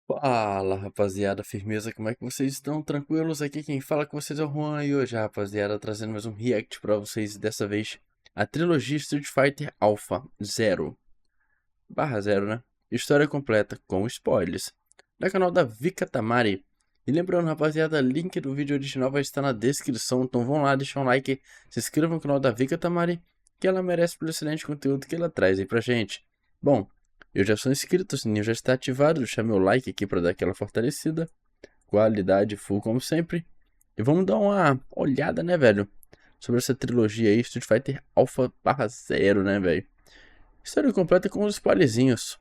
Fala, rapaziada, firmeza, como é que vocês estão? Tranquilos? Aqui quem fala com vocês é o Juan e hoje, rapaziada, trazendo mais um react pra vocês, dessa vez a trilogia Street Fighter Alpha 0/0, né? História completa com spoilers, no canal da Vika Tamari. E lembrando, rapaziada, link do vídeo original vai estar na descrição, então vão lá, deixem um like, se inscrevam no canal da Vika Tamari, que ela merece pelo excelente conteúdo que ela traz aí pra gente. Bom, eu já sou inscrito, o sininho já está ativado, deixa meu like aqui para dar aquela fortalecida. Qualidade full como sempre. E vamos dar uma olhada, né, velho? Sobre essa trilogia aí, Street Fighter Alpha/0, né, velho? História completa com os spoilerzinhos.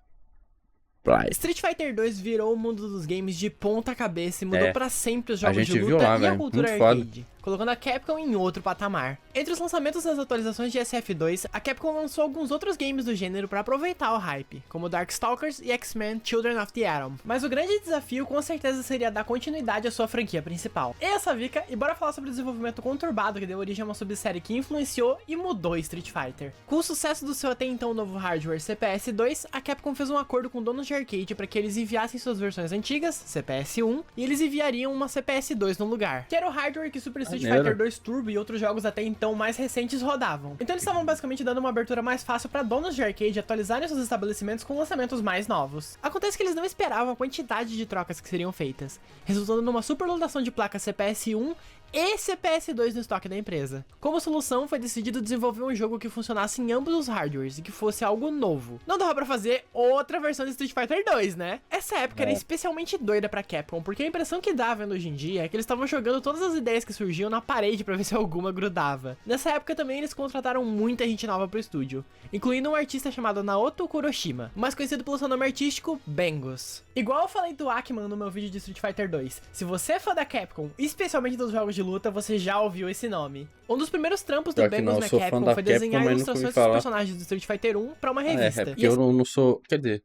Play. Street Fighter 2 virou o mundo dos games de ponta cabeça e mudou É, pra sempre os a jogos de gente viu luta lá, e a velho, cultura muito foda. arcade, colocando a Capcom em outro patamar. Entre os lançamentos das atualizações de SF2, a Capcom lançou alguns outros games do gênero pra aproveitar o hype, como Darkstalkers e X-Men Children of the Atom. Mas o grande desafio com certeza seria dar continuidade à sua franquia principal. Eu sou a Vika e bora falar sobre o desenvolvimento conturbado que deu origem a uma subsérie que influenciou e mudou Street Fighter. Com o sucesso do seu até então novo hardware CPS-2, a Capcom fez um acordo com donos de arcade para que eles enviassem suas versões antigas, CPS-1, e eles enviariam uma CPS-2 no lugar, que era o hardware que Super Street Fighter 2 Turbo e outros jogos até então mais recentes rodavam. Então eles estavam basicamente dando uma abertura mais fácil para donos de arcade atualizarem seus estabelecimentos com lançamentos mais novos. Acontece que eles não esperavam a quantidade de trocas que seriam feitas, resultando numa superlotação de placas CPS-1 e CPS-2 no estoque da empresa. Como solução, foi decidido desenvolver um jogo que funcionasse em ambos os hardwares e que fosse algo novo. Não dava pra fazer outra versão de Street Fighter 2, né? Essa época era especialmente doida pra Capcom, porque a impressão que dá vendo hoje em dia é que eles estavam jogando todas as ideias que surgiam na parede pra ver se alguma grudava. Nessa época também eles contrataram muita gente nova pro estúdio, incluindo um artista chamado Naoto Kuroshima, mais conhecido pelo seu nome artístico, Bengos. Igual eu falei do Ackman no meu vídeo de Street Fighter 2, se você é fã da Capcom, especialmente dos jogos de luta, você já ouviu esse nome. Um dos primeiros trampos do Bengos na Capcom foi desenhar ilustrações dos personagens do Street Fighter 1 pra uma revista. Porque eu não sou... Quer dizer,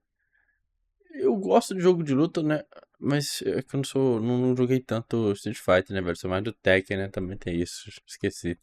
eu gosto de jogo de luta, né? Mas é que eu não joguei tanto Street Fighter, né, velho? Sou mais do Tekken, né? Também tem isso, esqueci.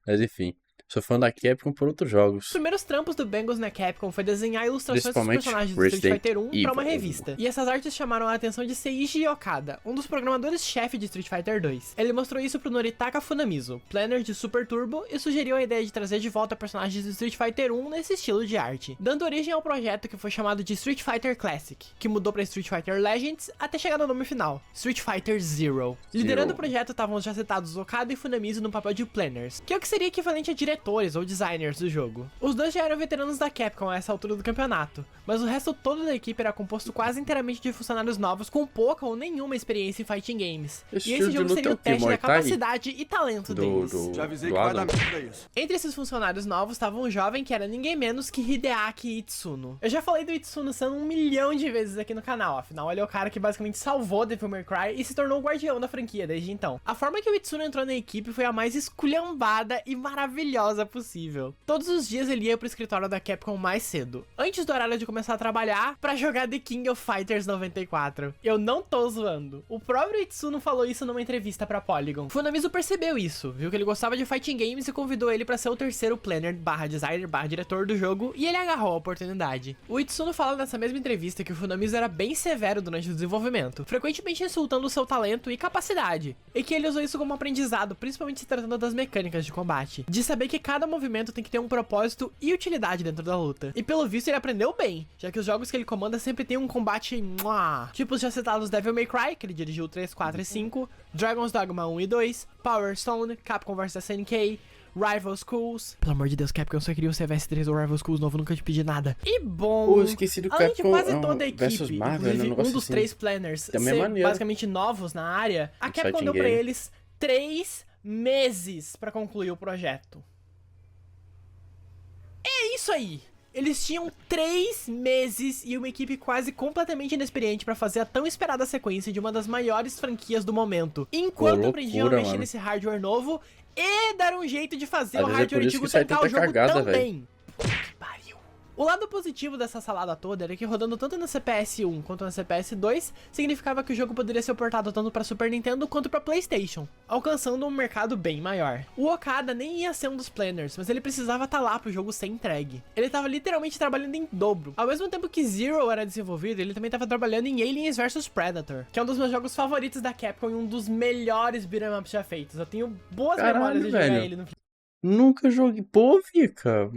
Mas enfim, sou fã da Capcom por outros jogos. Os primeiros trampos do Bengos na Capcom foi desenhar ilustrações dos personagens do Street Fighter 1 pra uma revista. E essas artes chamaram a atenção de Seiji Okada, um dos programadores-chefe de Street Fighter 2. Ele mostrou isso pro Noritaka Funamizu, planner de Super Turbo, e sugeriu a ideia de trazer de volta personagens do Street Fighter 1 nesse estilo de arte, dando origem ao projeto que foi chamado de Street Fighter Classic, que mudou pra Street Fighter Legends até chegar no nome final, Street Fighter Zero. Liderando o projeto estavam os já citados Okada e Funamizu no papel de planners, que é o que seria equivalente a diretores ou designers do jogo. Os dois já eram veteranos da Capcom a essa altura do campeonato, mas o resto todo da equipe era composto quase inteiramente de funcionários novos com pouca ou nenhuma experiência em fighting games. E esse jogo seria o teste da capacidade e talento deles. Já avisei que vai dar merda isso. Entre esses funcionários novos estava um jovem que era ninguém menos que Hideaki Itsuno. Eu já falei do Itsuno-san 1 milhão de vezes aqui no canal, afinal ele é o cara que basicamente salvou Devil May Cry e se tornou o guardião da franquia desde então. A forma que o Itsuno entrou na equipe foi a mais esculhambada e maravilhosa possível. Todos os dias ele ia pro escritório da Capcom mais cedo, antes do horário de começar a trabalhar, pra jogar The King of Fighters 94. Eu não tô zoando. O próprio Itsuno falou isso numa entrevista pra Polygon. Funamizu percebeu isso, viu que ele gostava de fighting games e convidou ele pra ser o terceiro planner / designer / diretor do jogo, e ele agarrou a oportunidade. O Itsuno fala nessa mesma entrevista que o Funamizu era bem severo durante o desenvolvimento, frequentemente insultando o seu talento e capacidade, e que ele usou isso como aprendizado, principalmente se tratando das mecânicas de combate, de saber que cada movimento tem que ter um propósito e utilidade dentro da luta. E pelo visto ele aprendeu bem, já que os jogos que ele comanda sempre tem um combate tipo os já citados Devil May Cry, que ele dirigiu 3, 4 e 5, Dragon's Dogma 1 e 2, Power Stone, Capcom vs SNK, Rival Schools. Pelo amor de Deus, Capcom, eu só queria o CVS3 ou Rival Schools novo, nunca te pedi nada. E bom, eu esqueci do além de Capcom, quase toda a equipe, Marvel, inclusive um dos assim. 3 planners ser basicamente novos na área, a Capcom deu pra eles 3 meses pra concluir o projeto. É isso aí! Eles tinham 3 meses e uma equipe quase completamente inexperiente pra fazer a tão esperada sequência de uma das maiores franquias do momento, enquanto aprendiam a mexer nesse hardware novo e dar um jeito de fazer o hardware antigo tancar o jogo também. Que pariu. O lado positivo dessa salada toda era que rodando tanto no CPS 1 quanto no CPS 2, significava que o jogo poderia ser portado tanto para Super Nintendo quanto para PlayStation, alcançando um mercado bem maior. O Okada nem ia ser um dos planners, mas ele precisava estar lá pro jogo ser entregue. Ele estava literalmente trabalhando em dobro. Ao mesmo tempo que Zero era desenvolvido, ele também estava trabalhando em Aliens vs Predator, que é um dos meus jogos favoritos da Capcom e um dos melhores beat'em ups já feitos. Eu tenho boas memórias de jogar ele no Nunca joguei. Pô, Vika.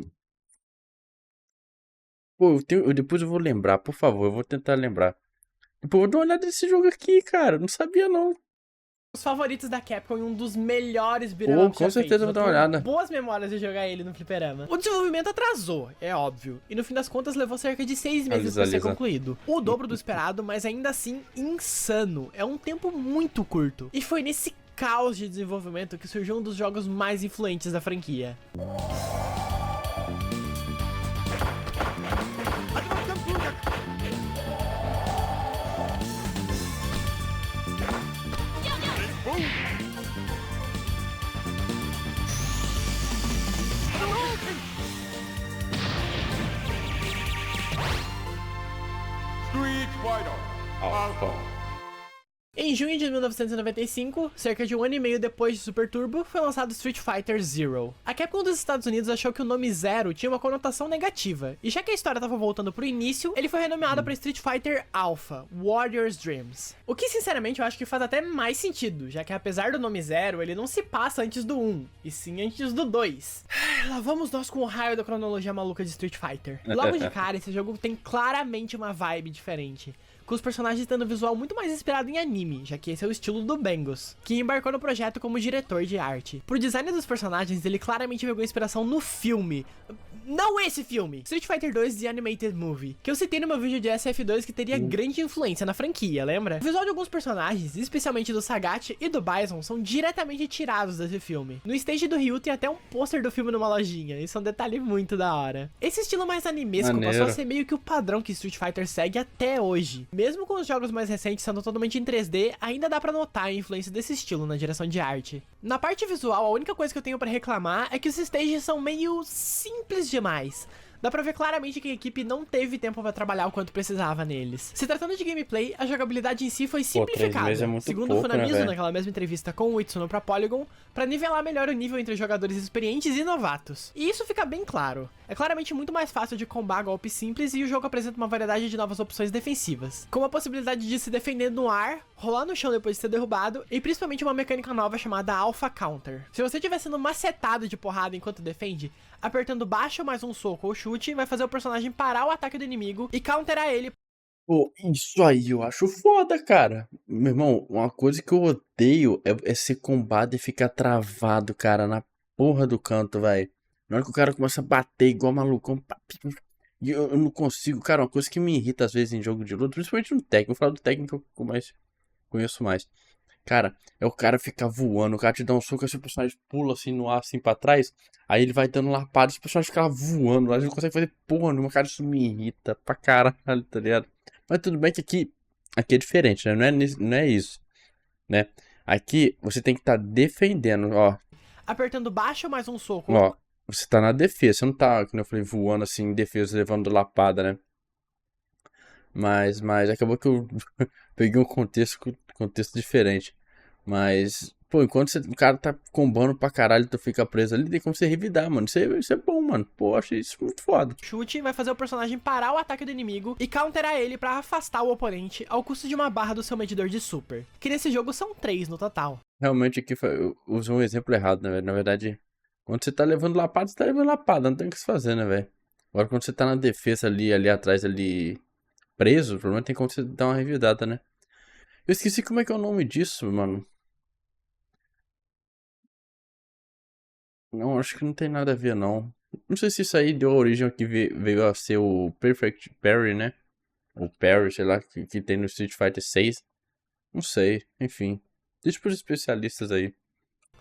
Pô, depois eu vou lembrar, por favor, eu vou tentar lembrar. Depois eu vou dar uma olhada nesse jogo aqui, cara. Não sabia, não. Os favoritos da Capcom e um dos melhores beat'em ups com certeza eu vou dar uma olhada. Boas memórias de jogar ele no fliperama. O desenvolvimento atrasou, é óbvio, e no fim das contas levou cerca de 6 meses para ser concluído. O dobro do esperado, mas ainda assim insano. É um tempo muito curto. E foi nesse caos de desenvolvimento que surgiu um dos jogos mais influentes da franquia. Street Fighter Alpha. Em junho de 1995, cerca de um ano e meio depois de Super Turbo, foi lançado Street Fighter Zero. A Capcom dos Estados Unidos achou que o nome Zero tinha uma conotação negativa, e já que a história estava voltando pro início, ele foi renomeado para Street Fighter Alpha, Warrior's Dreams. O que sinceramente eu acho que faz até mais sentido, já que apesar do nome Zero, ele não se passa antes do 1, e sim antes do 2. Lá vamos nós com o raio da cronologia maluca de Street Fighter. Logo de cara, esse jogo tem claramente uma vibe diferente, com os personagens tendo um visual muito mais inspirado em anime, já que esse é o estilo do Bengos, que embarcou no projeto como diretor de arte. Pro design dos personagens, ele claramente pegou inspiração no filme. Não esse filme! Street Fighter 2 The Animated Movie, que eu citei no meu vídeo de SF2 que teria grande influência na franquia, lembra? O visual de alguns personagens, especialmente do Sagat e do Bison, são diretamente tirados desse filme. No stage do Ryu tem até um pôster do filme numa lojinha, isso é um detalhe muito da hora. Esse estilo mais animesco passou a ser meio que o padrão que Street Fighter segue até hoje. Mesmo com os jogos mais recentes sendo totalmente em 3D, ainda dá pra notar a influência desse estilo na direção de arte. Na parte visual, a única coisa que eu tenho pra reclamar é que os stages são meio simples demais. Dá pra ver claramente que a equipe não teve tempo pra trabalhar o quanto precisava neles. Se tratando de gameplay, a jogabilidade em si foi simplificada, segundo o Funamizu naquela mesma entrevista com o Itsuno pra Polygon, pra nivelar melhor o nível entre jogadores experientes e novatos. E isso fica bem claro. É claramente muito mais fácil de combar golpes simples e o jogo apresenta uma variedade de novas opções defensivas, como a possibilidade de se defender no ar, rolar no chão depois de ser derrubado, e principalmente uma mecânica nova chamada Alpha Counter. Se você estiver sendo macetado de porrada enquanto defende, apertando baixo mais um soco ou chute, vai fazer o personagem parar o ataque do inimigo e counterar ele. Pô, isso aí eu acho foda, cara. Meu irmão, uma coisa que eu odeio é ser combado e ficar travado, cara, na porra do canto, velho. Na hora que o cara começa a bater igual malucão, e eu não consigo, cara, uma coisa que me irrita às vezes em jogo de luta, principalmente no técnico, vou falar do técnico que eu conheço mais. Cara, é o cara ficar voando, o cara te dá um soco, aí o personagem pula assim no ar, assim pra trás, aí ele vai dando lapada, e o personagem fica voando, a gente não consegue fazer porra nenhuma, cara, isso me irrita pra caralho, tá ligado? Mas tudo bem que aqui é diferente, né? Não é isso, né? Aqui você tem que estar defendendo, ó. Apertando baixo mais um soco. Ó, você tá na defesa, você não tá, como eu falei, voando assim em defesa, levando lapada, né? Mas acabou que eu peguei um contexto diferente. Mas, pô, enquanto o cara tá combando pra caralho e tu fica preso ali, tem como você revidar, mano. Isso é bom, mano. Pô, eu achei isso muito foda. Chute vai fazer o personagem parar o ataque do inimigo e counterar ele pra afastar o oponente ao custo de uma barra do seu medidor de super, que nesse jogo são 3 no total. Realmente aqui eu usei um exemplo errado, né, velho? Na verdade, quando você tá levando lapada, você tá levando lapada, não tem o que se fazer, né, velho? Agora quando você tá na defesa ali atrás, ali preso, o problema tem como você dar uma revidada, né? Eu esqueci como é que é o nome disso, mano. Não, acho que não tem nada a ver, não. Não sei se isso aí deu origem ao que veio a ser o Perfect Parry, né? O Parry, sei lá, que tem no Street Fighter 6. Não sei, enfim. Deixa pros especialistas aí.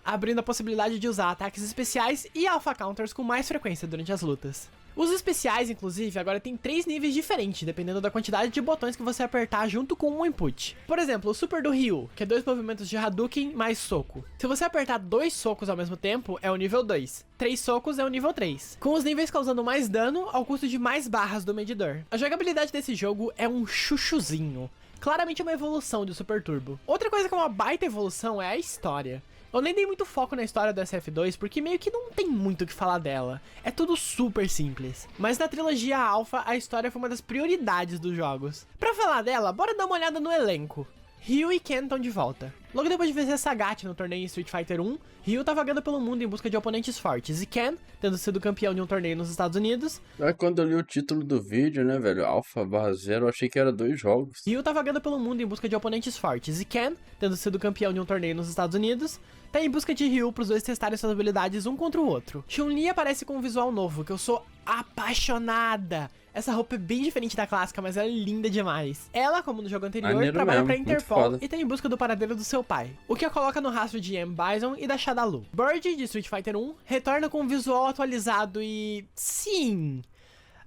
Abrindo a possibilidade de usar ataques especiais e alpha counters com mais frequência durante as lutas. Os especiais, inclusive, agora tem 3 níveis diferentes, dependendo da quantidade de botões que você apertar junto com um input. Por exemplo, o Super do Ryu, que é 2 movimentos de Hadouken mais soco. Se você apertar 2 socos ao mesmo tempo, é o nível 2. 3 socos é o nível 3. Com os níveis causando mais dano ao custo de mais barras do medidor. A jogabilidade desse jogo é um chuchuzinho. Claramente uma evolução do Super Turbo. Outra coisa que é uma baita evolução é a história. Eu nem dei muito foco na história do SF2, porque meio que não tem muito o que falar dela. É tudo super simples. Mas na trilogia Alpha, a história foi uma das prioridades dos jogos. Pra falar dela, bora dar uma olhada no elenco. Ryu e Ken estão de volta. Logo depois de vencer Sagat no torneio em Street Fighter 1, Ryu tá vagando pelo mundo em busca de oponentes fortes, e Ken, tendo sido campeão de um torneio nos Estados Unidos... Quando eu li o título do vídeo, né, velho, Alpha/0, eu achei que era 2 jogos. Ryu tá vagando pelo mundo em busca de oponentes fortes, e Ken, tendo sido campeão de um torneio nos Estados Unidos, tá em busca de Ryu pros dois testarem suas habilidades um contra o outro. Chun-Li aparece com um visual novo, que eu sou apaixonada. Essa roupa é bem diferente da clássica, mas ela é linda demais. Ela, como no jogo anterior, Maneiro trabalha mesmo, pra muito Interpol foda. e tá em busca do paradeiro do seu pai, o que a coloca no rastro de M. Bison e da Shadaloo. Bird, de Street Fighter 1, retorna com um visual atualizado e... sim...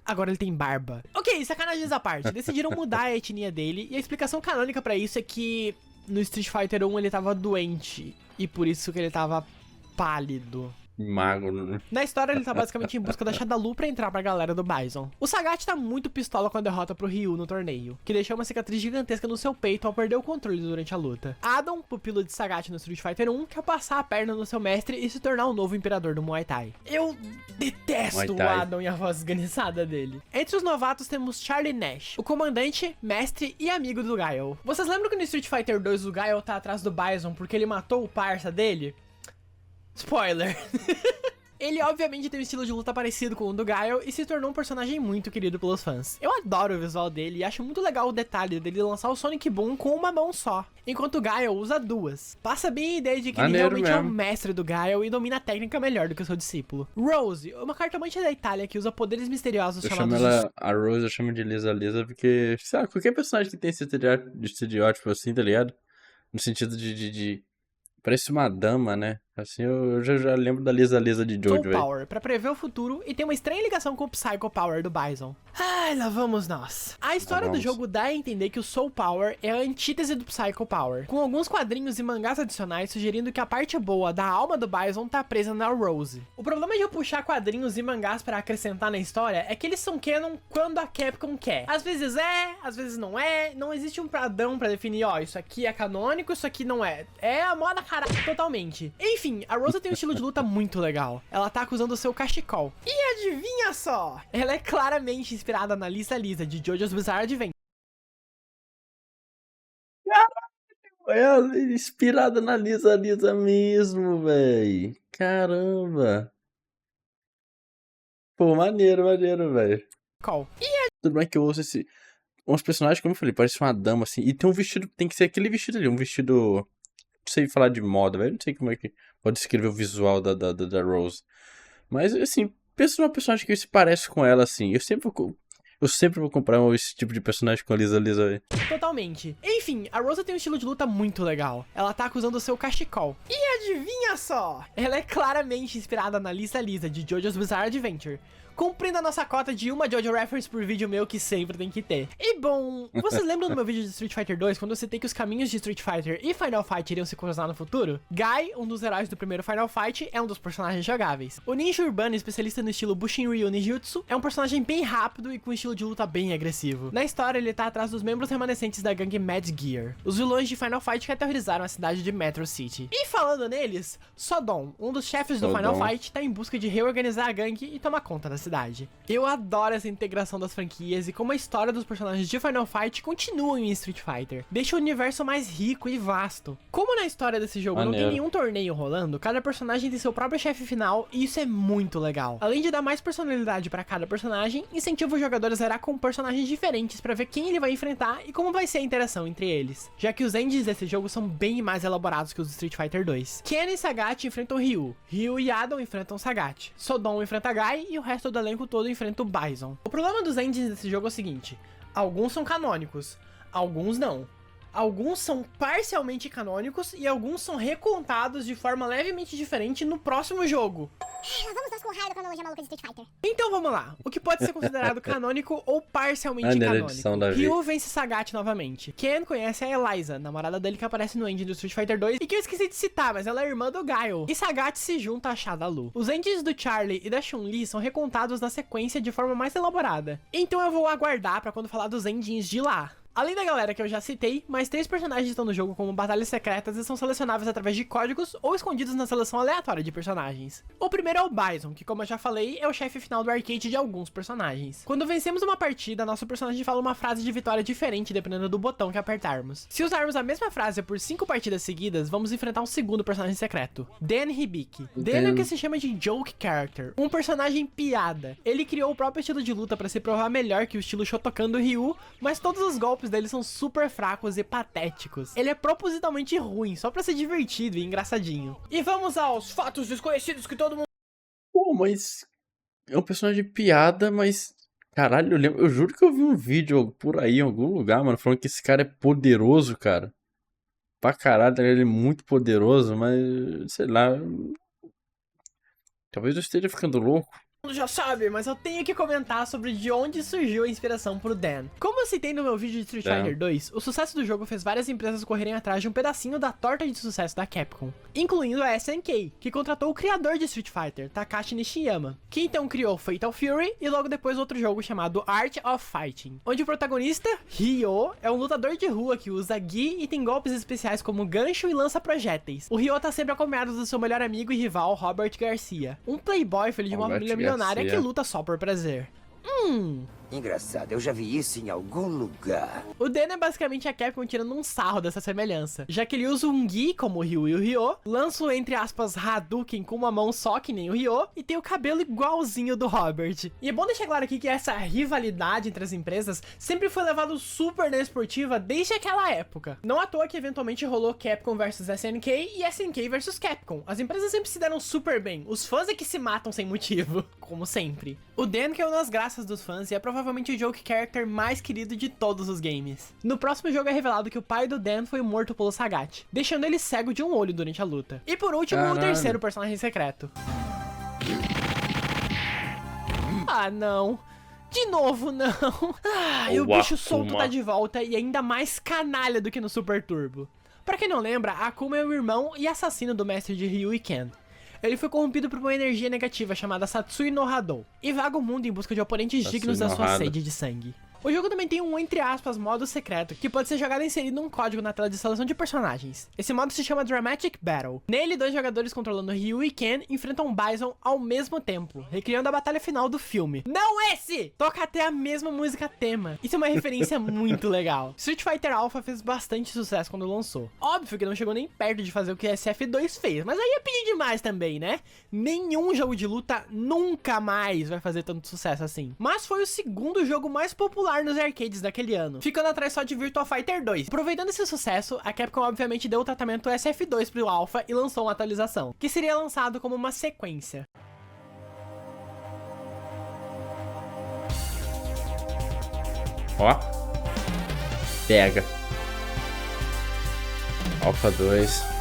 agora ele tem barba. Ok, sacanagens à parte, decidiram mudar a etnia dele, e a explicação canônica pra isso é que no Street Fighter 1 ele tava doente, e por isso que ele tava pálido. Mago, né? Na história, ele tá basicamente em busca da Shadaloo pra entrar pra galera do Bison. O Sagat tá muito pistola com a derrota pro Ryu no torneio, que deixou uma cicatriz gigantesca no seu peito ao perder o controle durante a luta. Adam, pupilo de Sagat no Street Fighter 1, quer passar a perna no seu mestre e se tornar o novo imperador do Muay Thai. Eu detesto o Adam e a voz esganiçada dele. Entre os novatos temos Charlie Nash, o comandante, mestre e amigo do Guile. Vocês lembram que no Street Fighter 2 o Guile tá atrás do Bison porque ele matou o parça dele? Spoiler. Ele obviamente tem um estilo de luta parecido com o do Guile e se tornou um personagem muito querido pelos fãs. Eu adoro o visual dele e acho muito legal o detalhe dele lançar o Sonic Boom com uma mão só, enquanto o Guile usa 2. Passa bem a ideia de que Maneiro ele realmente é o mesmo. mestre do Guile e domina a técnica melhor do que o seu discípulo. Rose, uma cartomante da Itália que usa poderes misteriosos Eu chamo chamados... ela, a Rose, eu chamo de Lisa Lisa porque, sei lá, qualquer personagem que tem esse estereótipo assim, tá ligado? No sentido de parece uma dama, né? Assim, eu já lembro da Lisa Lisa de Soul Jojo, velho. Power, pra prever o futuro e tem uma estranha ligação com o Psycho Power do Bison. Ai, lá vamos nós. A história do jogo dá a entender que o Soul Power é a antítese do Psycho Power, com alguns quadrinhos e mangás adicionais sugerindo que a parte boa da alma do Bison tá presa na Rose. O problema de eu puxar quadrinhos e mangás pra acrescentar na história é que eles são canon quando a Capcom quer. Às vezes é, às vezes não é, não existe um padrão pra definir, ó, isso aqui é canônico, isso aqui não é. É a moda caralho totalmente. Enfim, a Rosa tem um estilo de luta muito legal. Ela tá usando o seu cachecol. E adivinha só? Ela é claramente inspirada na Lisa Lisa, de JoJo's Bizarre Adventure. É inspirada na Lisa Lisa mesmo, véi. Caramba. Pô, maneiro, velho. Tudo bem que eu uso uns personagens, como eu falei, parece uma dama, assim. E tem um vestido, tem que ser aquele vestido ali, um vestido... Não sei falar de moda, velho. Não sei como é que pode descrever o visual da Rose. Mas, assim, pensa numa personagem que se parece com ela, assim. Eu sempre vou comprar esse tipo de personagem com a Lisa Lisa aí. Totalmente. Enfim, a Rosa tem um estilo de luta muito legal. Ela tá usando o seu cachecol. E adivinha só? Ela é claramente inspirada na Lisa Lisa, de JoJo's Bizarre Adventure, cumprindo a nossa cota de uma JoJo reference por vídeo meu que sempre tem que ter. E bom, vocês lembram do meu vídeo de Street Fighter 2, quando eu citei que os caminhos de Street Fighter e Final Fight iriam se cruzar no futuro? Guy, um dos heróis do primeiro Final Fight, é um dos personagens jogáveis. O ninja urbano, especialista no estilo Bushin Ryu Ninjutsu, é um personagem bem rápido e com um estilo de luta bem agressivo. Na história, ele tá atrás dos membros remanescentes da gangue Mad Gear, os vilões de Final Fight que aterrorizaram a cidade de Metro City. E falando neles, Sodom, um dos chefes do Final Fight, tá em busca de reorganizar a gangue e tomar conta da cidade. Eu adoro essa integração das franquias e como a história dos personagens de Final Fight continuam em Street Fighter. Deixa o universo mais rico e vasto. Como na história desse jogo não tem nenhum torneio rolando, cada personagem tem seu próprio chefe final e isso é muito legal. Além de dar mais personalidade pra cada personagem, incentiva os jogadores a zerar com personagens diferentes pra ver quem ele vai enfrentar e como vai ser a interação entre eles, já que os endings desse jogo são bem mais elaborados que os do Street Fighter 2. Ken e Sagat enfrentam Ryu, Ryu e Adam enfrentam Sagat, Sodom enfrenta Guy e o resto do elenco todo enfrenta o Bison. O problema dos endings desse jogo é o seguinte: alguns são canônicos, alguns não. Alguns são parcialmente canônicos e alguns são recontados de forma levemente diferente no próximo jogo. Lá vamos nós com o raio da cronologia maluca de Street Fighter. Então vamos lá. O que pode ser considerado canônico ou parcialmente canônico? Ryu vence Sagat novamente. Ken conhece a Eliza, namorada dele que aparece no ending do Street Fighter 2 e que eu esqueci de citar, mas ela é irmã do Guile. E Sagat se junta a Shadaloo. Os endings do Charlie e da Chun-Li são recontados na sequência de forma mais elaborada. Então eu vou aguardar pra quando falar dos endings de lá. Além da galera que eu já citei, mais 3 personagens estão no jogo como batalhas secretas e são selecionáveis através de códigos ou escondidos na seleção aleatória de personagens. O primeiro é o Bison, que como eu já falei, é o chefe final do arcade de alguns personagens. Quando vencemos uma partida, nosso personagem fala uma frase de vitória diferente dependendo do botão que apertarmos. Se usarmos a mesma frase por 5 partidas seguidas, vamos enfrentar um segundo personagem secreto, Dan Hibiki. Dan é o que se chama de Joke Character, um personagem piada. Ele criou o próprio estilo de luta para se provar melhor que o estilo Shotokan do Ryu, mas todos os golpes dele são super fracos e patéticos. Ele é propositalmente ruim, só pra ser divertido e engraçadinho. E vamos aos fatos desconhecidos que todo mundo... Pô, mas é um personagem de piada, mas... Caralho, eu juro que eu vi um vídeo por aí, em algum lugar, mano, falando que esse cara é poderoso, cara. Pra caralho, ele é muito poderoso, mas... Sei lá... Talvez eu esteja ficando louco. Já sabe, mas eu tenho que comentar sobre de onde surgiu a inspiração pro Dan. Como eu citei no meu vídeo de Street Fighter 2, o sucesso do jogo fez várias empresas correrem atrás de um pedacinho da torta de sucesso da Capcom, incluindo a SNK, que contratou o criador de Street Fighter, Takashi Nishiyama, que então criou Fatal Fury e logo depois outro jogo chamado Art of Fighting, onde o protagonista, Ryo, é um lutador de rua que usa Gi e tem golpes especiais como gancho e lança projéteis. O Ryo tá sempre acompanhado do seu melhor amigo e rival, Robert Garcia, um playboy filho de uma família milionária que luta só por prazer. Engraçado, eu já vi isso em algum lugar. O Dan é basicamente a Capcom tirando um sarro dessa semelhança, já que ele usa um Gi como o Ryu e o Ryo, lança o entre aspas Hadouken com uma mão só que nem o Ryo, e tem o cabelo igualzinho do Robert. E é bom deixar claro aqui que essa rivalidade entre as empresas sempre foi levado super na esportiva desde aquela época. Não à toa que eventualmente rolou Capcom vs SNK e SNK vs Capcom. As empresas sempre se deram super bem, os fãs é que se matam sem motivo, como sempre. O Dan caiu nas graças dos fãs e é provavelmente o joke character mais querido de todos os games. No próximo jogo é revelado que o pai do Dan foi morto pelo Sagat, deixando ele cego de um olho durante a luta. E por último, o terceiro personagem secreto. Ah, não. De novo, não. Ah, e o bicho solto tá de volta e ainda mais canalha do que no Super Turbo. Pra quem não lembra, Akuma é o irmão e assassino do mestre de Ryu e Ken. Ele foi corrompido por uma energia negativa chamada Satsui no Hadou e vaga o mundo em busca de oponentes dignos da sua sede de sangue. O jogo também tem um, entre aspas, modo secreto, que pode ser jogado inserido num código na tela de seleção de personagens. Esse modo se chama Dramatic Battle. Nele, 2 jogadores controlando Ryu e Ken enfrentam Bison ao mesmo tempo, recriando a batalha final do filme. Não esse! Toca até a mesma música tema. Isso é uma referência muito legal. Street Fighter Alpha fez bastante sucesso quando lançou. Óbvio que não chegou nem perto de fazer o que SF2 fez, mas aí é pedir demais também, né? Nenhum jogo de luta nunca mais vai fazer tanto sucesso assim. Mas foi o segundo jogo mais popular nos arcades daquele ano, ficando atrás só de Virtua Fighter 2. Aproveitando esse sucesso, a Capcom obviamente deu o tratamento SF2 pro Alpha e lançou uma atualização, que seria lançado como uma sequência. Ó. Pega. Alpha 2.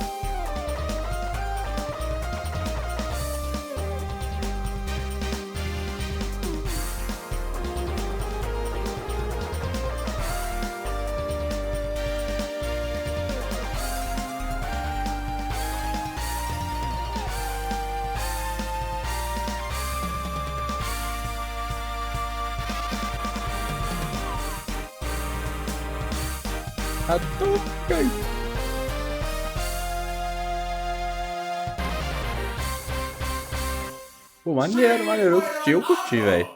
Hadouken! Pô, maneiro. Eu curti, velho.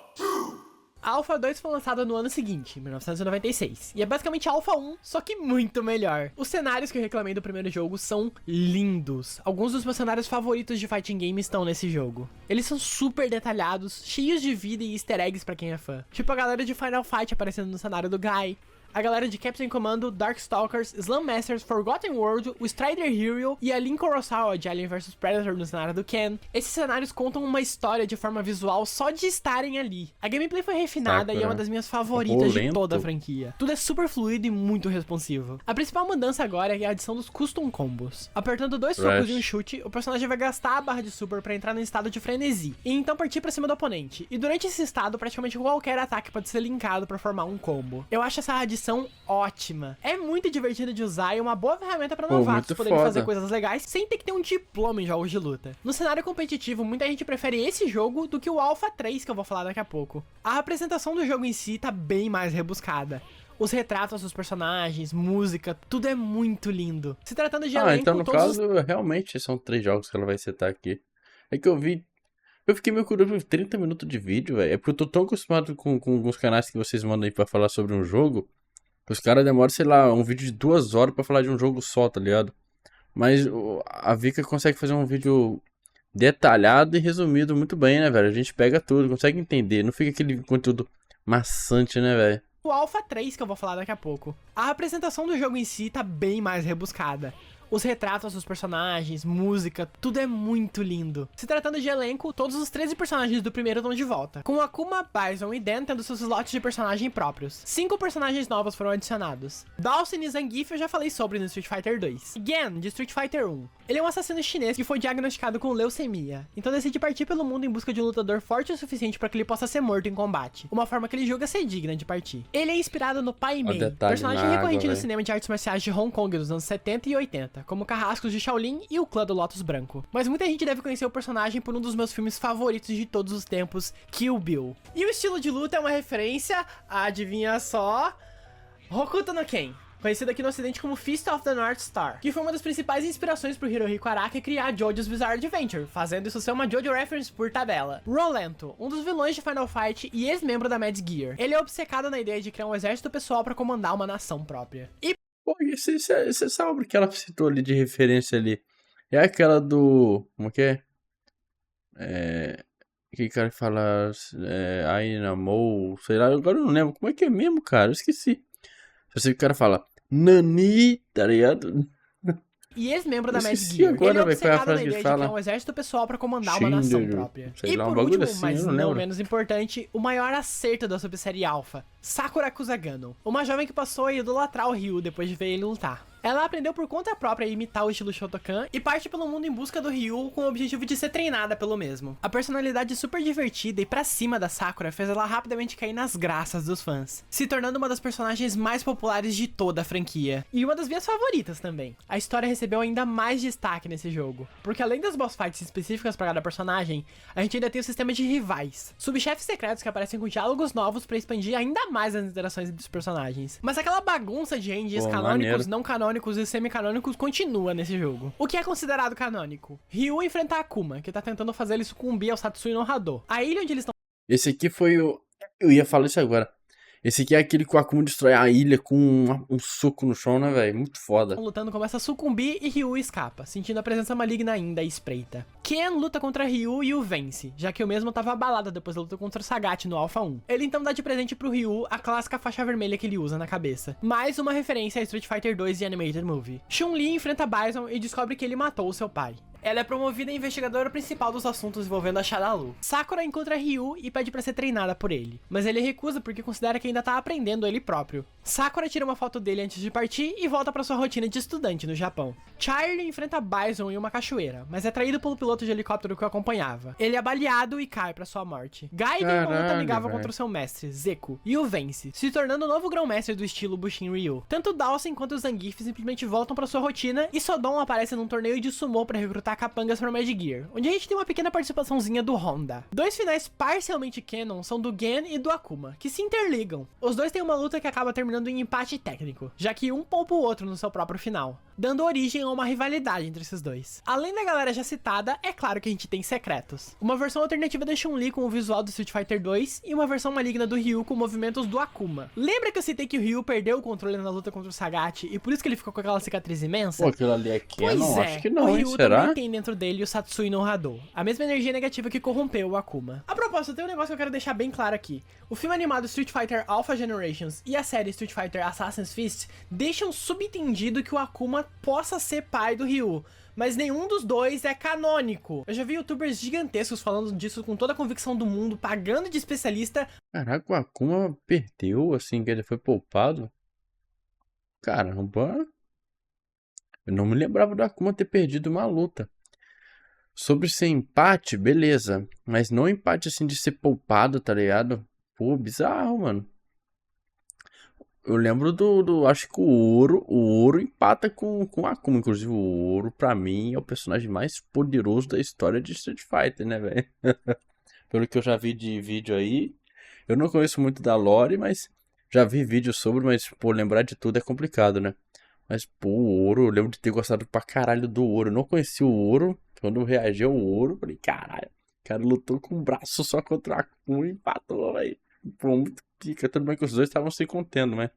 A Alpha 2 foi lançada no ano seguinte, em 1996, e é basicamente a Alpha 1, só que muito melhor. Os cenários que eu reclamei do primeiro jogo são lindos. Alguns dos meus cenários favoritos de fighting game estão nesse jogo. Eles são super detalhados, cheios de vida e easter eggs pra quem é fã. Tipo a galera de Final Fight aparecendo no cenário do Guy, a galera de Captain Commando, Darkstalkers, Slum Masters, Forgotten World, o Strider Hero e a Lin Kurosawa de Alien vs Predator no cenário do Ken. Esses cenários contam uma história de forma visual só de estarem ali. A gameplay foi refinada e é uma das minhas favoritas de toda a franquia. Tudo é super fluido e muito responsivo. A principal mudança agora é a adição dos custom combos. Apertando 2 socos e um chute, o personagem vai gastar a barra de super pra entrar no estado de frenesi, e então partir pra cima do oponente. E durante esse estado, praticamente qualquer ataque pode ser linkado pra formar um combo. Eu acho essa adição ótima. É muito divertido de usar e uma boa ferramenta pra novatos poderem fazer coisas legais sem ter que ter um diploma em jogos de luta. No cenário competitivo, muita gente prefere esse jogo do que o Alpha 3, que eu vou falar daqui a pouco. A apresentação do jogo em si tá bem mais rebuscada. Os retratos dos personagens, música, tudo é muito lindo. Se tratando de elenco, então no caso, realmente são 3 jogos que ela vai setar aqui. É que eu fiquei meio curioso por 30 minutos de vídeo, velho. É porque eu tô tão acostumado com alguns canais que vocês mandam aí pra falar sobre um jogo, que os caras demoram, sei lá, um vídeo de 2 horas pra falar de um jogo só, tá ligado? Mas a Vika consegue fazer um vídeo detalhado e resumido muito bem, né, velho? A gente pega tudo, consegue entender, não fica aquele conteúdo maçante, né, velho? O Alpha 3, que eu vou falar daqui a pouco. A apresentação do jogo em si tá bem mais rebuscada. Os retratos dos personagens, música, tudo é muito lindo. Se tratando de elenco, todos os 13 personagens do primeiro estão de volta, com Akuma, Bison e Dan tendo seus slots de personagem próprios. 5 personagens novos foram adicionados. Dawson e Zangief eu já falei sobre no Street Fighter 2. Gen, de Street Fighter 1. Ele é um assassino chinês que foi diagnosticado com leucemia, então decide partir pelo mundo em busca de um lutador forte o suficiente para que ele possa ser morto em combate. Uma forma que ele julga ser digna de partir. Ele é inspirado no Pai Mei, personagem recorrente no cinema de artes marciais de Hong Kong dos anos 70 e 80. Como Carrascos de Shaolin e o clã do Lotus Branco. Mas muita gente deve conhecer o personagem por um dos meus filmes favoritos de todos os tempos, Kill Bill. E o estilo de luta é uma referência, adivinha só, Hokuto no Ken, conhecido aqui no ocidente como Fist of the North Star, que foi uma das principais inspirações pro Hirohiko Araki criar JoJo's Bizarre Adventure, fazendo isso ser uma JoJo reference por tabela. Rolento, um dos vilões de Final Fight e ex-membro da Mad Gear. Ele é obcecado na ideia de criar um exército pessoal pra comandar uma nação própria. E pô, essa obra que ela citou ali de referência ali, é aquela do... como que é? Que cara fala... Ainamou, sei lá, agora eu não lembro. Como é que é mesmo, cara? Eu esqueci. Eu sei que o cara fala Nani, tá ligado? E ex-membro da Mad Gear. Agora, ele é obcecado na ideia de criar um exército pessoal pra comandar uma nação própria. E por último, mas não menos importante, o maior acerto da subsérie Alpha, Sakura Kusagano. Uma jovem que passou a idolatrar o Ryu depois de ver ele lutar. Ela aprendeu por conta própria a imitar o estilo Shotokan e parte pelo mundo em busca do Ryu com o objetivo de ser treinada pelo mesmo. A personalidade super divertida e pra cima da Sakura fez ela rapidamente cair nas graças dos fãs, se tornando uma das personagens mais populares de toda a franquia. E uma das minhas favoritas também. A história recebeu ainda mais destaque nesse jogo, porque além das boss fights específicas para cada personagem, a gente ainda tem o sistema de rivais, subchefes secretos que aparecem com diálogos novos pra expandir ainda mais as interações entre os personagens. Mas aquela bagunça de endings canônicos, não canônicos e semi-canônicos continua nesse jogo. O que é considerado canônico? Ryu enfrenta Akuma, que tá tentando fazer ele sucumbir ao Satsui no Hado. A ilha onde eles estão... Esse aqui foi o... eu ia falar isso agora. Esse aqui é aquele que o Akuma destrói a ilha com um soco no chão, né, velho? Muito foda. Lutando começa a sucumbir e Ryu escapa, sentindo a presença maligna ainda à espreita. Ken luta contra Ryu e o vence, já que o mesmo tava abalado depois da luta contra Sagat no Alpha 1. Ele então dá de presente pro Ryu a clássica faixa vermelha que ele usa na cabeça. Mais uma referência a Street Fighter 2 e Animated Movie. Chun-Li enfrenta Bison e descobre que ele matou o seu pai. Ela é promovida a investigadora principal dos assuntos envolvendo a Shadalu. Sakura encontra Ryu e pede pra ser treinada por ele, mas ele recusa porque considera que ainda tá aprendendo ele próprio. Sakura tira uma foto dele antes de partir e volta pra sua rotina de estudante no Japão. Charlie enfrenta Bison em uma cachoeira, mas é traído pelo piloto de helicóptero que o acompanhava. Ele é baleado e cai pra sua morte. Gai ganha uma luta amigável contra o seu mestre, Zeku, e o vence, se tornando o novo grão-mestre do estilo Bushin Ryu. Tanto Dawson quanto o Zangief simplesmente voltam pra sua rotina e Sodom aparece num torneio de sumo pra recrutar capangas para Mad Gear, onde a gente tem uma pequena participaçãozinha do Honda. Dois finais parcialmente canon são do Gen e do Akuma, que se interligam. Os dois têm uma luta que acaba terminando em empate técnico, já que um poupa o outro no seu próprio final, dando origem a uma rivalidade entre esses dois. Além da galera já citada, é claro que a gente tem secretos. Uma versão alternativa da Chun-Li com o visual do Street Fighter 2 e uma versão maligna do Ryu com movimentos do Akuma. Lembra que eu citei que o Ryu perdeu o controle na luta contra o Sagat e por isso que ele ficou com aquela cicatriz imensa? Pô, aquilo ali é canon? Pois acho que não, o Ryu será? também tem dentro dele o Satsui no Hado, a mesma energia negativa que corrompeu o Akuma. A propósito, tem um negócio que eu quero deixar bem claro aqui. O filme animado Street Fighter Alpha Generations e a série Street Fighter Assassin's Fist deixam subentendido que o Akuma possa ser pai do Ryu, mas nenhum dos dois é canônico. Eu já vi youtubers gigantescos falando disso com toda a convicção do mundo, pagando de especialista. Caraca, o Akuma perdeu, assim, que ele foi poupado? Caramba. Eu não me lembrava do Akuma ter perdido uma luta. Sobre ser empate, beleza. Mas não empate, assim, de ser poupado, tá ligado? Pô, bizarro, mano. Eu lembro acho que o Ouro empata com o Akuma. Inclusive, o Ouro, pra mim, é o personagem mais poderoso da história de Street Fighter, né, velho? Pelo que eu já vi de vídeo aí. Eu não conheço muito da lore, mas já vi vídeo sobre, mas, pô, lembrar de tudo é complicado, né? Mas, pô, o Ouro, eu lembro de ter gostado pra caralho do Ouro. Eu não conheci o Ouro. Quando eu reagi ao Ouro, eu falei, caralho, o cara lutou com um braço só contra o Akuma e empatou, velho. Pô, muito pica. Tudo bem que os dois estavam se contendo, né?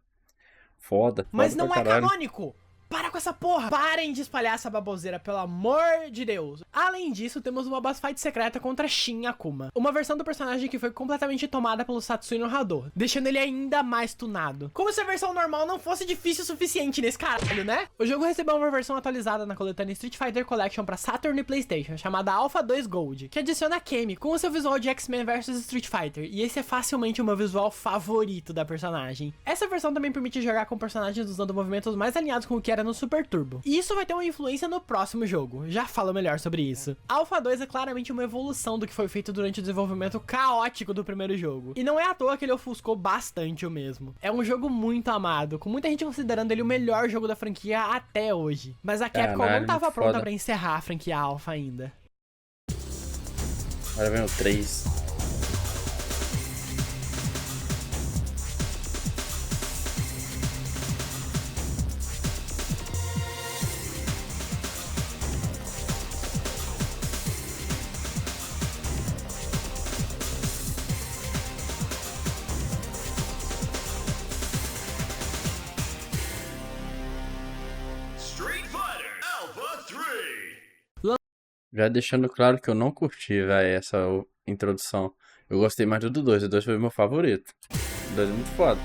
Foda. Mas Foda não pra é caralho. canônico! Para com essa porra! Parem de espalhar essa baboseira, pelo amor de Deus! Além disso, temos uma boss fight secreta contra Shin Akuma. Uma versão do personagem que foi completamente tomada pelo Satsui no Hado, deixando ele ainda mais tunado. Como se a versão normal não fosse difícil o suficiente nesse caralho, né? O jogo recebeu uma versão atualizada na coletânea Street Fighter Collection pra Saturn e PlayStation, chamada Alpha 2 Gold, que adiciona Kemi com o seu visual de X-Men vs Street Fighter, e esse é facilmente o meu visual favorito da personagem. Essa versão também permite jogar com personagens usando movimentos mais alinhados com o que era no Super Turbo. E isso vai ter uma influência no próximo jogo, já falo melhor sobre isso. Alpha 2 é claramente uma evolução do que foi feito durante o desenvolvimento caótico do primeiro jogo. E não é à toa que ele ofuscou bastante o mesmo. É um jogo muito amado, com muita gente considerando ele o melhor jogo da franquia até hoje. Mas a Capcom Caralho, não tava muito pronta foda. pra encerrar a franquia Alpha ainda. Agora vem o 3. Street Fighter Alpha 3. Já deixando claro que eu não curti, velho, essa introdução. Eu gostei mais do 2. O 2 foi o meu favorito. O 2 é muito foda.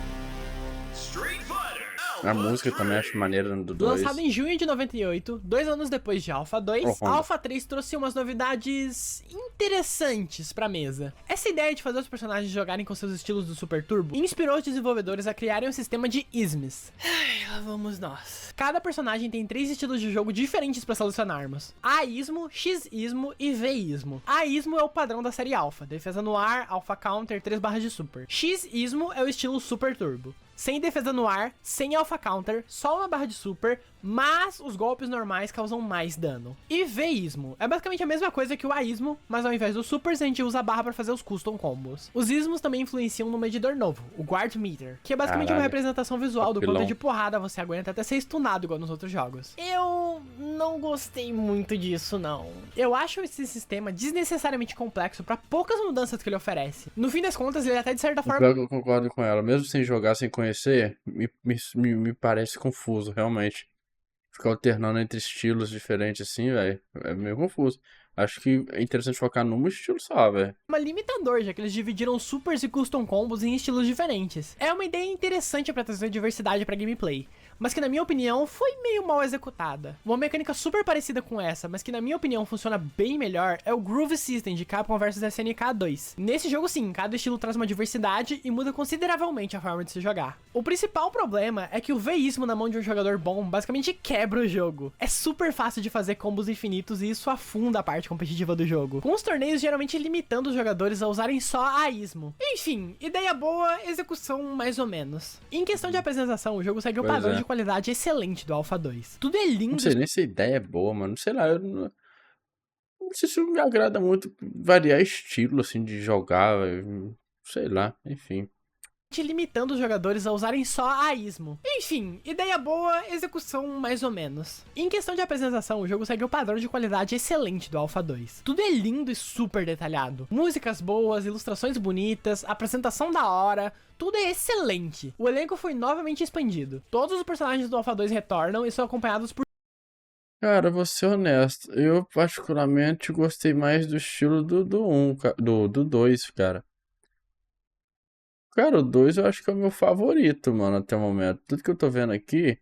Street Fighter A Alpha música 3. também acho maneira do 2. Lançado em junho de 98, 2 anos depois de Alpha 2, Honda. Alpha 3 trouxe umas novidades interessantes pra mesa. Essa ideia de fazer os personagens jogarem com seus estilos do Super Turbo inspirou os desenvolvedores a criarem um sistema de isms. Ai, lá vamos nós. Cada personagem tem 3 estilos de jogo diferentes pra selecionarmos: A-ismo, X-ismo e V-ismo. A-ismo é o padrão da série Alpha, defesa no ar, Alpha Counter, 3 barras de Super. X-ismo é o estilo Super Turbo, sem defesa no ar, sem Alpha Counter, só uma barra de Super, mas os golpes normais causam mais dano. E V-ismo é basicamente a mesma coisa que o A-ismo, mas ao invés dos supers a gente usa a barra pra fazer os custom combos. Os ismos também influenciam no medidor novo, o Guard Meter, que é basicamente uma Caralho. representação visual do Apelão. quanto de porrada você aguenta até ser stunado igual nos outros jogos. Eu não gostei muito disso, não. Eu acho esse sistema desnecessariamente complexo pra poucas mudanças que ele oferece. No fim das contas, ele até de certa forma... Pior que eu concordo com ela. Mesmo sem jogar, sem conhecer, me parece confuso, realmente. Ficar alternando entre estilos diferentes assim, velho, é meio confuso. Acho que é interessante focar num estilo só, velho. limitador, já que eles dividiram supers e custom combos em estilos diferentes. É uma ideia interessante pra trazer diversidade pra gameplay, mas que na minha opinião foi meio mal executada. Uma mecânica super parecida com essa, mas que na minha opinião funciona bem melhor, é o Groove System de Capcom vs SNK 2. Nesse jogo sim, cada estilo traz uma diversidade e muda consideravelmente a forma de se jogar. O principal problema é que o V-ismo na mão de um jogador bom basicamente quebra o jogo. É super fácil de fazer combos infinitos e isso afunda a parte competitiva do jogo, com os torneios geralmente limitando os jogadores a usarem só A-ismo. Enfim, ideia boa, execução mais ou menos. Em questão de apresentação, o jogo segue o Pois padrão é. de qualidade excelente do Alpha 2. Tudo é lindo, Não sei nem se a ideia é boa, mano. Sei lá, eu não sei se me agrada muito variar estilo, assim, de jogar, velho. Sei lá, enfim. limitando os jogadores a usarem só A-ismo. Enfim, ideia boa, execução mais ou menos. Em questão de apresentação, o jogo segue o padrão de qualidade excelente do Alpha 2. Tudo é lindo e super detalhado. Músicas boas, ilustrações bonitas, apresentação da hora, tudo é excelente. O elenco foi novamente expandido. Todos os personagens do Alpha 2 retornam e são acompanhados por Cara, vou ser honesto. Eu particularmente gostei mais do estilo do 1, do 2, cara. Cara, o 2 eu acho que é o meu favorito, mano, até o momento. Tudo que eu tô vendo aqui,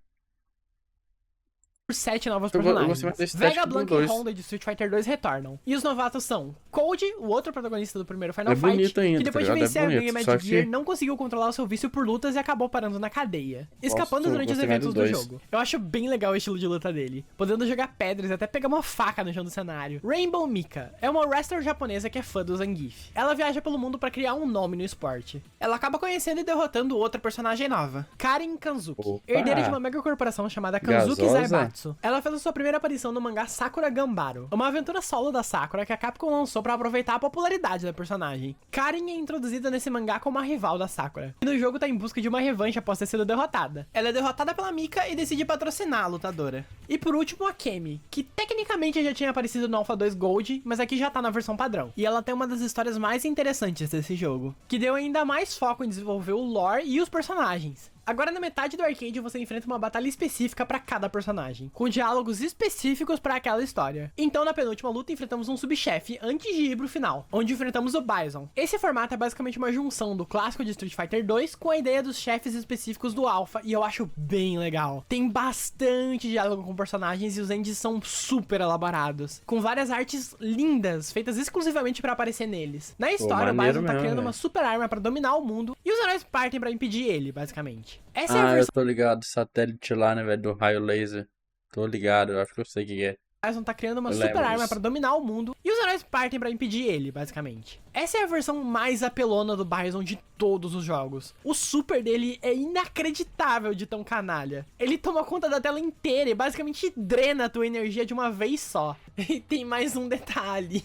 por 7 novos eu gostei mais personagens. da estética Vega, do Blanca e 2. Honda de Street Fighter 2 retornam. E os novatos são Cold, o outro protagonista do primeiro Final É Fight, bonito ainda, que tá depois de ligado? É vencer a bonito. gangue Só Mad Gear, que não conseguiu controlar o seu vício por lutas e acabou parando na cadeia, escapando Gosto, durante os gostei mais eventos do do dois. jogo. Eu acho bem legal o estilo de luta dele, podendo jogar pedras e até pegar uma faca no chão do cenário. Rainbow Mika é uma wrestler japonesa que é fã do Zangief. Ela viaja pelo mundo pra criar um nome no esporte. Ela acaba conhecendo e derrotando outra personagem nova, Karin Kanzuki, Opa! herdeira de uma mega corporação chamada Kanzuki Gasosa? Zaibatsu. Ela fez a sua primeira aparição no mangá Sakura Gambaro, uma aventura solo da Sakura que a Capcom lançou pra aproveitar a popularidade da personagem. Karin é introduzida nesse mangá como a rival da Sakura, e no jogo tá em busca de uma revanche após ter sido derrotada. Ela é derrotada pela Mika e decide patrocinar a lutadora. E por último, a Kemi, que tecnicamente já tinha aparecido no Alpha 2 Gold, mas aqui já tá na versão padrão. E ela tem uma das histórias mais interessantes desse jogo, que deu ainda mais foco em desenvolver o lore e os personagens. Agora na metade do arcade você enfrenta uma batalha específica pra cada personagem, com diálogos específicos pra aquela história. Então na penúltima luta enfrentamos um subchefe antes de ir pro final, onde enfrentamos o Bison. Esse formato é basicamente uma junção do clássico de Street Fighter 2 com a ideia dos chefes específicos do Alpha, e eu acho bem legal. Tem bastante diálogo com personagens e os endes são super elaborados, com várias artes lindas, feitas exclusivamente pra aparecer neles. Na história, o maneiro Bison tá mesmo, criando velho. uma super arma pra dominar o mundo, e os heróis partem pra impedir ele, basicamente. Essa é a Ah, eu versão tô ligado. Satélite lá, né, velho? Do raio laser. Tô ligado, eu acho que eu sei o que é. que o Bison tá criando uma Eu super lembro arma disso. pra dominar o mundo, e os heróis partem pra impedir ele, basicamente. Essa é a versão mais apelona do Bison de todos os jogos. O super dele é inacreditável de tão canalha. Ele toma conta da tela inteira e basicamente drena a tua energia de uma vez só. E tem mais um detalhe.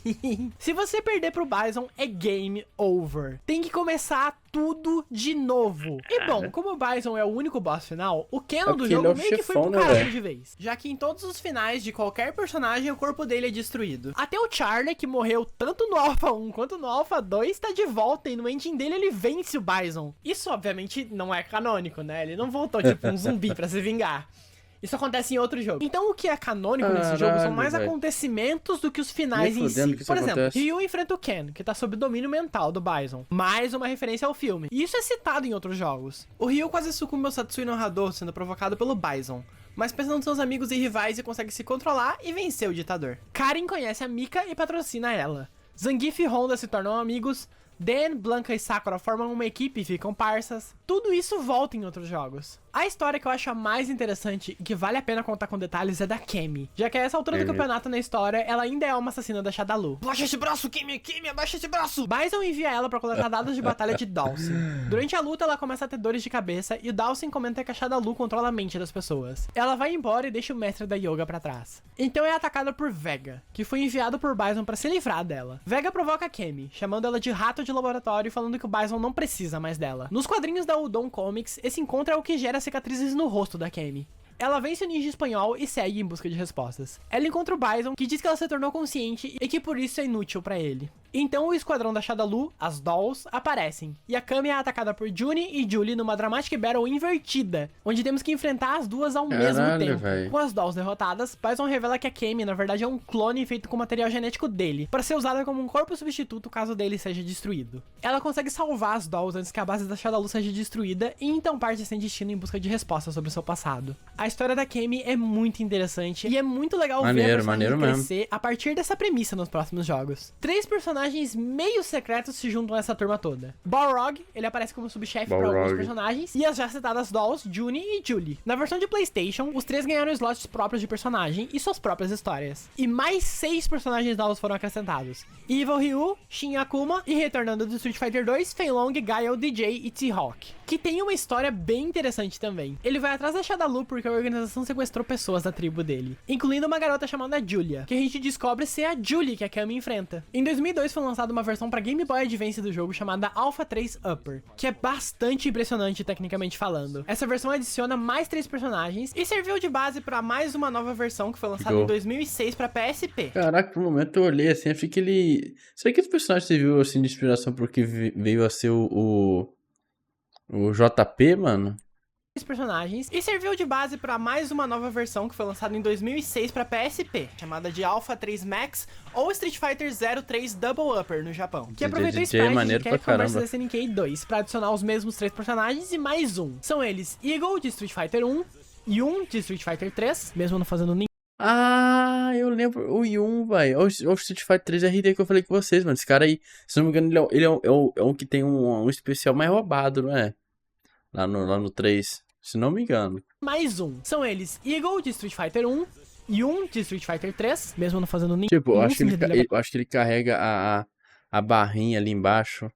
Se você perder pro Bison, é game over. Tem que começar tudo de novo. E bom, como o Bison é o único boss final, o canon do porque ele jogo é o meio que foi chefão, pro né, caralho velho? de vez. Já que em todos os finais de qualquer personagem, o corpo dele é destruído. Até o Charlie, que morreu tanto no Alpha 1 quanto no Alpha 2, tá de volta e no ending dele ele vence o Bison. Isso obviamente não é canônico, né? Ele não voltou tipo um zumbi pra se vingar. Isso acontece em outro jogo. Então o que é canônico nesse jogo são Caralho, mais velho. acontecimentos do que os finais Nem em fudendo si. que isso Por exemplo, acontece. Ryu enfrenta o Ken, que tá sob domínio mental do Bison. Mais uma referência ao filme. E isso é citado em outros jogos. O Ryu quase sucumbe ao Satsui no Hado, sendo provocado pelo Bison, mas pensa nos seus amigos e rivais e consegue se controlar e vencer o ditador. Karin conhece a Mika e patrocina ela. Zangief e Honda se tornam amigos. Dan, Blanca e Sakura formam uma equipe e ficam parças. Tudo isso volta em outros jogos. A história que eu acho a mais interessante e que vale a pena contar com detalhes é da Kemi, já que a essa altura do campeonato na história, ela ainda é uma assassina da Shadalu. Abaixa esse braço, Kemi! Kemi, abaixa esse braço! Bison envia ela pra coletar dados de batalha de Dawson. Durante a luta, ela começa a ter dores de cabeça e o Dawson comenta que a Shadalu controla a mente das pessoas. Ela vai embora e deixa o mestre da yoga pra trás. Então é atacada por Vega, que foi enviado por Bison pra se livrar dela. Vega provoca Kemi, chamando ela de rato de laboratório e falando que o Bison não precisa mais dela. Nos quadrinhos da Udon Comics, esse encontro é o que gera cicatrizes no rosto da Kemi. Ela vence o ninja espanhol e segue em busca de respostas. Ela encontra o Bison, que diz que ela se tornou consciente e que por isso é inútil pra ele. Então o esquadrão da Shadalu, as Dolls, aparecem. E a Kami é atacada por Juni e Julie numa Dramatic Battle invertida, onde temos que enfrentar as duas ao mesmo Caralho, tempo. véi. Com as Dolls derrotadas, Bison revela que a Kami na verdade é um clone feito com material genético dele, para ser usada como um corpo substituto caso dele seja destruído. Ela consegue salvar as Dolls antes que a base da Shadalu seja destruída e então parte sem destino em busca de respostas sobre o seu passado. A história da Kami é muito interessante e é muito legal ver a Maneiro, personagem maneiro mesmo. crescer a partir dessa premissa nos próximos jogos. 3 personagens meio secretos se juntam a essa turma toda. Balrog, ele aparece como subchefe para alguns Balrog. personagens, e as já citadas Dolls, Juni e Julie. Na versão de PlayStation, os 3 ganharam slots próprios de personagem e suas próprias histórias. E mais 6 personagens novos foram acrescentados: Evil Ryu, Shin Akuma e, retornando do Street Fighter 2, Fei Long, Guile, DJ e T-Hawk, que tem uma história bem interessante também. Ele vai atrás da Shadalu porque a organização sequestrou pessoas da tribo dele, incluindo uma garota chamada Julia, que a gente descobre ser a Julie que a Kami enfrenta. Em 2002 foi lançada uma versão para Game Boy Advance do jogo chamada Alpha 3 Upper, que é bastante impressionante tecnicamente falando. Essa versão adiciona mais 3 personagens e serviu de base para mais uma nova versão que foi lançada Ficou. em 2006 para PSP. Caraca, por um momento eu olhei assim, eu fiquei que ele... Será que esse personagem serviu assim de inspiração pro que veio a ser o JP, mano? personagens e serviu de base para mais uma nova versão que foi lançada em 2006 para PSP, chamada de Alpha 3 Max ou Street Fighter 03 Double Upper no Japão, que aproveitou DJ é sprites maneiro de pra Capcom vs caramba. SNK 2 para adicionar os mesmos 3 personagens e mais um. São eles Eagle de Street Fighter 1 e 1 de Street Fighter 3, mesmo não fazendo nenhum. Ah, eu lembro o Yun, velho. O Street Fighter 3 RD que eu falei com vocês, mano. Esse cara aí, se não me engano, ele é um que tem um especial mais roubado, não é? Lá no 3, se não me engano. Mais um. São eles Eagle de Street Fighter 1 e 1 de Street Fighter 3, mesmo não fazendo nenhum. Tipo, eu acho que ele carrega a barrinha ali embaixo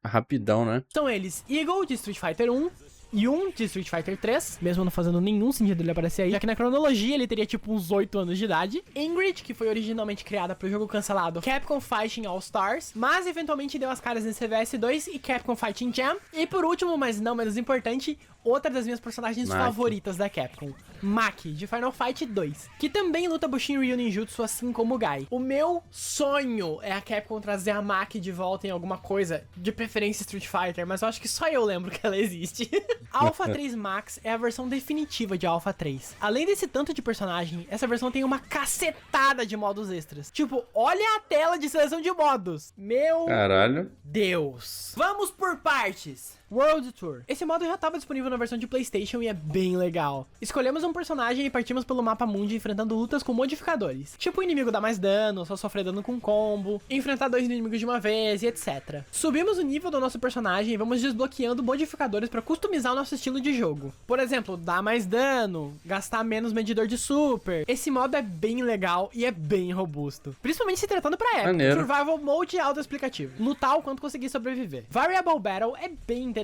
rapidão, né? São eles Eagle de Street Fighter 1 e 1 de Street Fighter 3, mesmo não fazendo nenhum sentido ele aparecer aí, já que na cronologia ele teria tipo uns 8 anos de idade. Ingrid, que foi originalmente criada pro jogo cancelado Capcom Fighting All Stars, mas eventualmente deu as caras em CVS 2 e Capcom Fighting Jam. E por último, mas não menos importante, outra das minhas personagens Maki. favoritas da Capcom, Maki, de Final Fight 2, que também luta Bushin Ryu Ninjutsu assim como o Gai. O meu sonho é a Capcom trazer a Maki de volta em alguma coisa, de preferência Street Fighter, mas eu acho que só eu lembro que ela existe. Alpha 3 Max é a versão definitiva de Alpha 3. Além desse tanto de personagem, essa versão tem uma cacetada de modos extras. Tipo, olha a tela de seleção de modos. Meu Caralho. Deus. Vamos por partes. World Tour. Esse modo já estava disponível na versão de PlayStation e é bem legal. Escolhemos um personagem e partimos pelo mapa mundi enfrentando lutas com modificadores. Tipo, o inimigo dá mais dano, só sofrer dano com combo, enfrentar 2 inimigos de uma vez e etc. Subimos o nível do nosso personagem e vamos desbloqueando modificadores para customizar o nosso estilo de jogo. Por exemplo, dar mais dano, gastar menos medidor de super. Esse modo é bem legal e é bem robusto. Principalmente se tratando pra época. Maneiro. Survival Mode autoexplicativo. Lutar o quanto conseguir sobreviver. Variable Battle é bem interessante.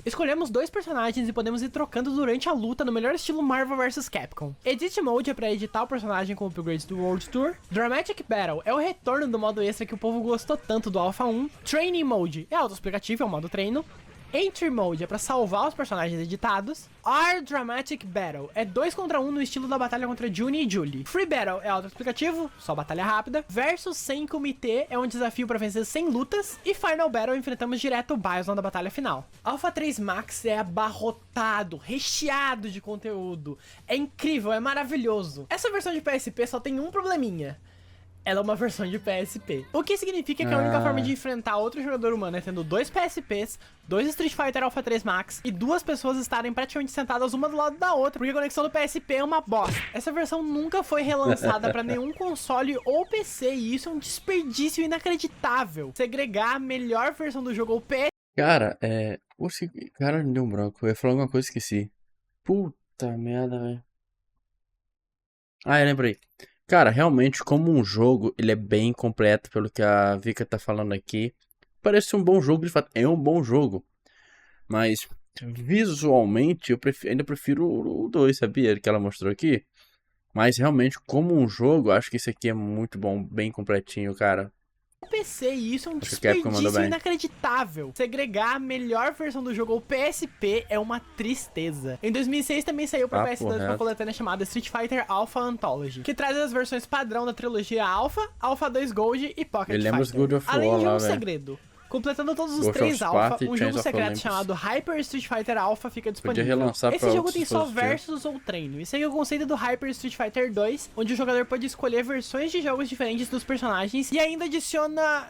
Escolhemos 2 personagens e podemos ir trocando durante a luta no melhor estilo Marvel vs Capcom. Edit Mode é pra editar o personagem com upgrades do World Tour. Dramatic Battle é o retorno do modo extra que o povo gostou tanto do Alpha 1. Training Mode é autoexplicativo, é o modo treino. Entry Mode é pra salvar os personagens editados. R Dramatic Battle é 2 contra 1 no estilo da batalha contra Juni e Julie. Free Battle é autoexplicativo, só batalha rápida. Versus sem comitê é um desafio pra vencer sem lutas. E Final Battle enfrentamos direto o Bison da batalha final. Alpha 3 Max é abarrotado, recheado de conteúdo. É incrível, é maravilhoso. Essa versão de PSP só tem um probleminha. Ela é uma versão de PSP. O que significa que a única forma de enfrentar outro jogador humano é tendo 2 PSPs, 2 Street Fighter Alpha 3 Max e 2 pessoas estarem praticamente sentadas uma do lado da outra, porque a conexão do PSP é uma bosta. Essa versão nunca foi relançada pra nenhum console ou PC e isso é um desperdício inacreditável. Segregar a melhor versão do jogo ou PS. Cara, Oxe, cara, me deu um branco. Eu ia falar alguma coisa e esqueci. Puta merda, velho. Ah, eu lembrei. Cara, realmente, como um jogo, ele é bem completo, pelo que a Vika tá falando aqui. Parece um bom jogo, de fato. É um bom jogo. Mas, visualmente, eu ainda prefiro o 2, sabia? Que ela mostrou aqui. Mas, realmente, como um jogo, acho que esse aqui é muito bom, bem completinho, cara. PC e isso é um Acho que a Capcom mandou desperdício bem. inacreditável. Segregar a melhor versão do jogo ou PSP é uma tristeza. Em 2006 também saiu pra Papo PS2 uma reto. coletânea chamada Street Fighter Alpha Anthology, que traz as versões padrão da trilogia Alpha, Alpha 2 Gold e Pocket Eu lembro os Fighter. God of Além War de lá, um velho. segredo. Completando todos os Ghost 3 of Alpha, Sparta e um Chains jogo of secreto Olympus. chamado Hyper Street Fighter Alpha fica disponível. relançar Esse pra jogo outros tem só dispositivos. versus ou treino. E segue o conceito do Hyper Street Fighter 2, onde o jogador pode escolher versões de jogos diferentes dos personagens e ainda adiciona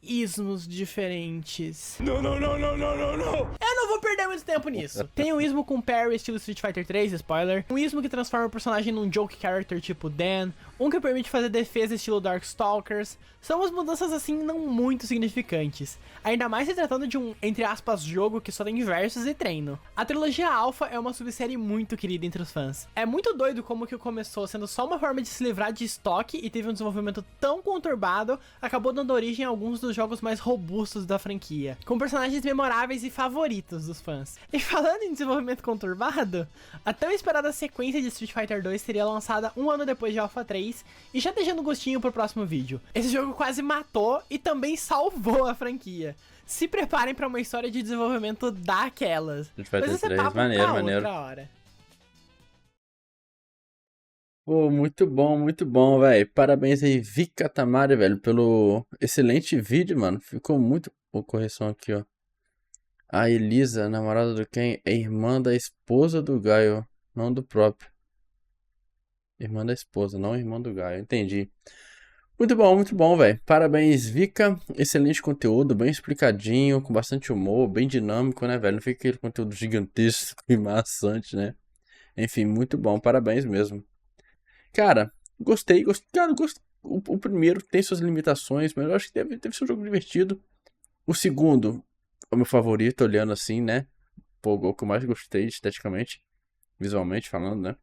ismos diferentes. Eu não vou perder muito tempo nisso. Tem um ismo com parry estilo Street Fighter 3, spoiler. Um ismo que transforma o personagem num joke character tipo Dan. Um que permite fazer defesa estilo Darkstalkers. São umas mudanças assim não muito significantes. Ainda mais se tratando de um, entre aspas, jogo que só tem versus e treino. A trilogia Alpha é uma subsérie muito querida entre os fãs. É muito doido como que começou sendo só uma forma de se livrar de estoque e teve um desenvolvimento tão conturbado, acabou dando origem a alguns dos jogos mais robustos da franquia, com personagens memoráveis e favoritos dos fãs. E falando em desenvolvimento conturbado, a tão esperada sequência de Street Fighter 2 seria lançada um ano depois de Alpha 3, e já deixando gostinho pro próximo vídeo. Esse jogo quase matou e também salvou a franquia. Se preparem pra uma história de desenvolvimento daquelas. Street Fighter Mas esse 3, papo maneiro, pra maneiro. outra hora. Pô, muito bom, velho. Parabéns aí, Vika Tamari, velho, pelo excelente vídeo, mano. Ficou muito... Pô, correção aqui, ó. A Elisa, namorada do Ken, é irmã da esposa do Gaio, não do próprio. Irmã da esposa, não irmã do Gaio. Entendi. Muito bom, velho. Parabéns, Vika. Excelente conteúdo, bem explicadinho, com bastante humor, bem dinâmico, né, velho? Não fica aquele conteúdo gigantesco e maçante, né? Enfim, muito bom. Parabéns mesmo. Cara, gostei. Cara, o primeiro tem suas limitações, mas eu acho que deve ser um jogo divertido. O segundo é o meu favorito, olhando assim, né? Pô, o que eu mais gostei esteticamente, visualmente falando, né?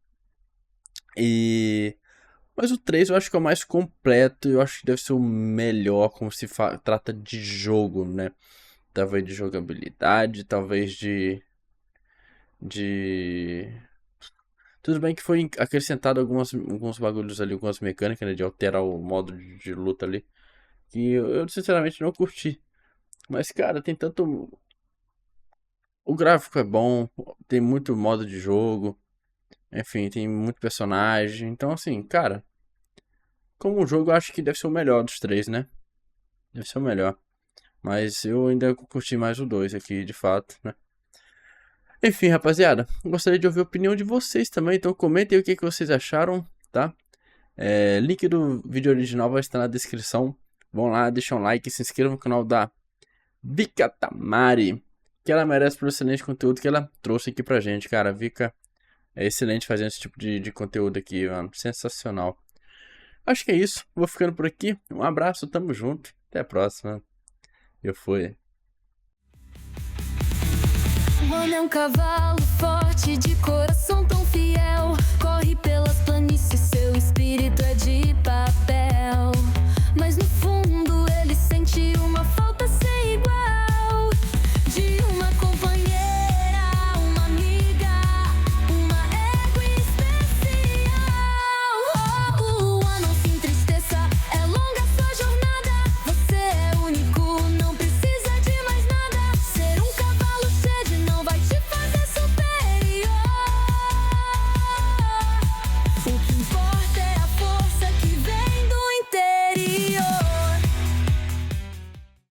Mas o 3 eu acho que é o mais completo. Eu acho que deve ser o melhor, como se trata de jogo, né? Talvez de jogabilidade, talvez de... Tudo bem que foi acrescentado alguns bagulhos ali, algumas mecânicas, né? De alterar o modo de luta ali. Que eu sinceramente não curti. Mas, cara, tem tanto... O gráfico é bom, tem muito modo de jogo. Enfim, tem muito personagem. Então, assim, cara... Como um jogo, eu acho que deve ser o melhor dos três, né? Deve ser o melhor. Mas eu ainda curti mais o 2 aqui, de fato, né? Enfim, rapaziada, gostaria de ouvir a opinião de vocês também. Então comentem o que vocês acharam, tá? Link do vídeo original vai estar na descrição. Vão lá, deixam um like, se inscrevam no canal da Vika Tamari, que ela merece pelo excelente conteúdo que ela trouxe aqui pra gente, cara. A Vika é excelente fazendo esse tipo de conteúdo aqui, mano. Sensacional. Acho que é isso. Vou ficando por aqui. Um abraço, tamo junto. Até a próxima. Eu fui. O homem é um cavalo forte, de coração tão fiel.